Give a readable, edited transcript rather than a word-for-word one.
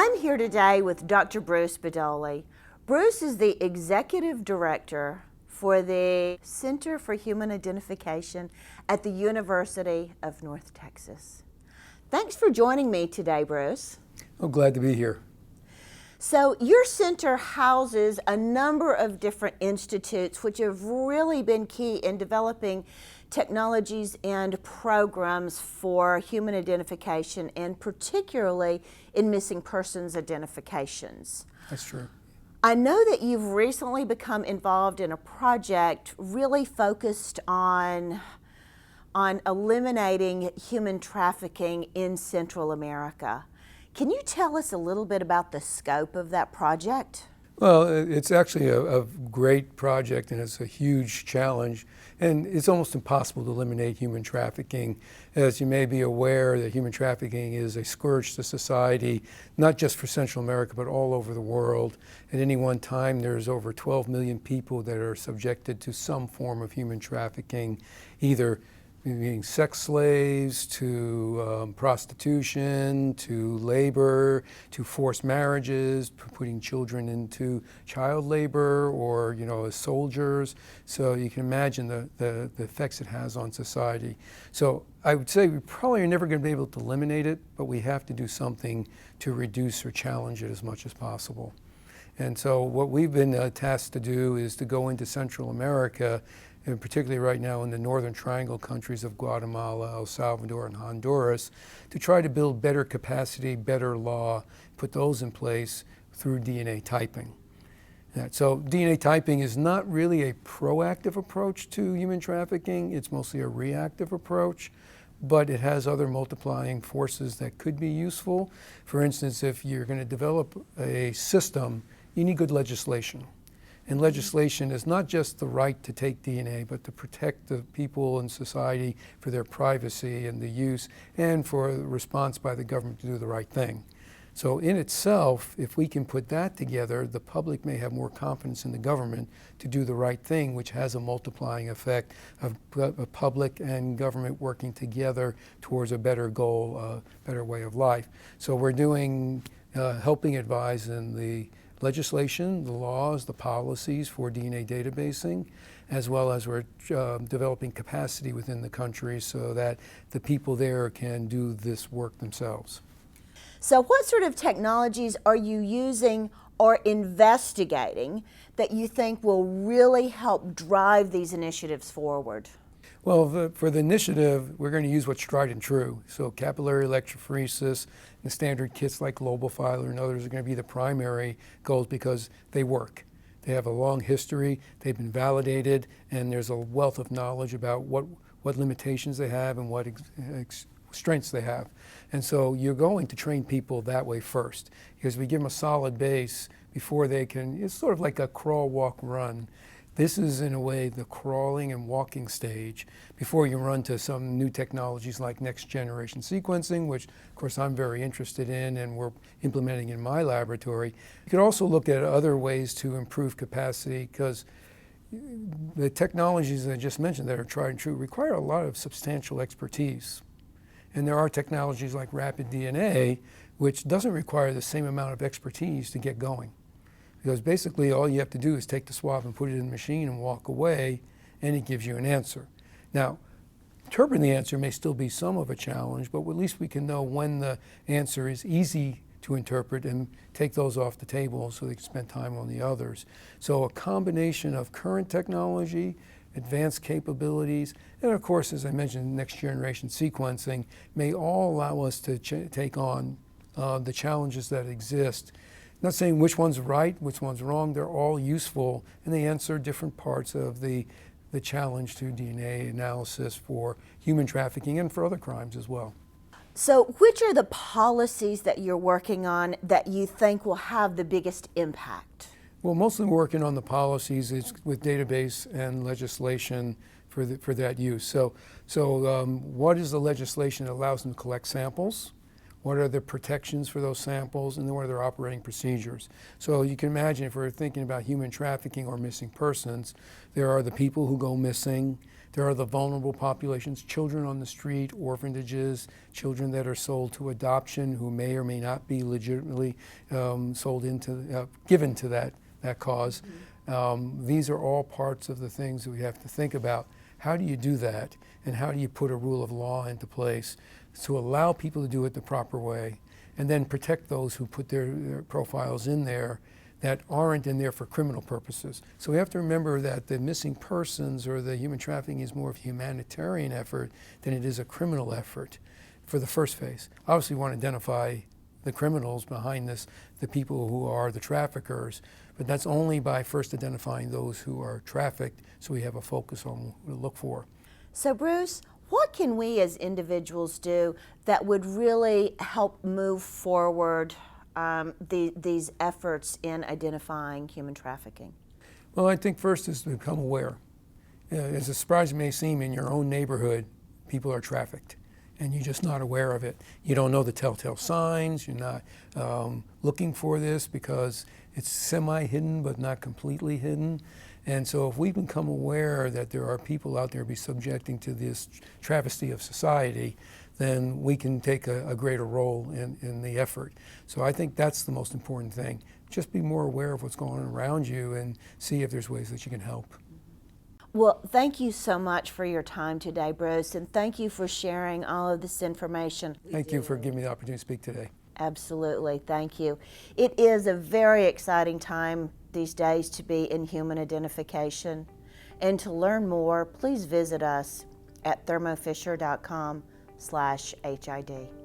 I'm here today with Dr. Bruce Budowle. Bruce is the Executive Director for the Center for Human Identification at the University of North Texas. Thanks for joining me today, Bruce. I'm glad to be here. So your center houses a number of different institutes which have really been key in developing technologies and programs for human identification, and particularly in missing persons identifications. That's true. I know that you've recently become involved in a project really focused on eliminating human trafficking in Central America. Can you tell us a little bit about the scope of that project? Well, it's actually a great project, and it's a huge challenge, and it's almost impossible to eliminate human trafficking. As you may be aware, that human trafficking is a scourge to society, not just for Central America, but all over the world. At any one time, there's over 12 million people that are subjected to some form of human trafficking, either being sex slaves, to prostitution, to labor, to forced marriages, putting children into child labor, or as soldiers. So you can imagine the effects it has on society. So I would say we probably are never going to be able to eliminate it, but we have to do something to reduce or challenge it as much as possible. And so what we've been tasked to do is to go into Central America, and particularly right now in the Northern Triangle countries of Guatemala, El Salvador, and Honduras, to try to build better capacity, better law, put those in place through DNA typing. So DNA typing is not really a proactive approach to human trafficking. It's mostly a reactive approach, but it has other multiplying forces that could be useful. For instance, if you're going to develop a system, you need good legislation. And legislation is not just the right to take DNA, but to protect the people in society for their privacy and the use, and for the response by the government to do the right thing. So in itself, if we can put that together, the public may have more confidence in the government to do the right thing, which has a multiplying effect of public and government working together towards a better goal, a better way of life. So we're doing, helping advise in the legislation, the laws, the policies for DNA databasing, as well as we're developing capacity within the country so that the people there can do this work themselves. So what sort of technologies are you using or investigating that you think will really help drive these initiatives forward? Well, for the initiative, we're going to use what's tried and true. So capillary electrophoresis and standard kits like Globofiler and others are going to be the primary goals because they work. They have a long history, they've been validated, and there's a wealth of knowledge about what limitations they have and what strengths they have. And so you're going to train people that way first, because we give them a solid base before they can, it's sort of like a crawl, walk, run. This is, in a way, the crawling and walking stage before you run to some new technologies like next generation sequencing, which of course I'm very interested in and we're implementing in my laboratory. You could also look at other ways to improve capacity, because the technologies that I just mentioned that are tried and true require a lot of substantial expertise. And there are technologies like rapid DNA, which doesn't require the same amount of expertise to get going. Because basically all you have to do is take the swab and put it in the machine and walk away, and it gives you an answer. Now, interpreting the answer may still be some of a challenge, but at least we can know when the answer is easy to interpret and take those off the table so they can spend time on the others. So a combination of current technology, advanced capabilities, and of course, as I mentioned, next generation sequencing may all allow us to take on the challenges that exist. Not saying which one's right, which one's wrong, they're all useful, and they answer different parts of the challenge to DNA analysis for human trafficking and for other crimes as well. So which are the policies that you're working on that you think will have the biggest impact? Well, mostly we're working on the policies with database and legislation for that use. So what is the legislation that allows them to collect samples? What are the protections for those samples, and then what are their operating procedures? So you can imagine, if we're thinking about human trafficking or missing persons, there are the people who go missing, There are the vulnerable populations, children on the street, orphanages, children that are sold to adoption who may or may not be legitimately sold into, given to that cause. These are all parts of the things that we have to think about. How do you do that? And how do you put a rule of law into place to allow people to do it the proper way, and then protect those who put their profiles in there that aren't in there for criminal purposes. So we have to remember that the missing persons or the human trafficking is more of a humanitarian effort than it is a criminal effort for the first phase. Obviously we want to identify the criminals behind this, the people who are the traffickers, but that's only by first identifying those who are trafficked, so we have a focus on what to look for. So Bruce, what can we as individuals do that would really help move forward these efforts in identifying human trafficking? Well, I think first is to become aware. As a surprise it may seem, in your own neighborhood, people are trafficked, and you're just not aware of it. You don't know the telltale signs, you're not looking for this because it's semi-hidden but not completely hidden. And so if we become aware that there are people out there be subjecting to this travesty of society, then we can take a greater role in the effort. So I think that's the most important thing. Just be more aware of what's going on around you and see if there's ways that you can help. Well, thank you so much for your time today, Bruce, and thank you for sharing all of this information. Thank you for giving me the opportunity to speak today. Absolutely, thank you. It is a very exciting time these days to be in human identification. And to learn more, please visit us at thermofisher.com/HID.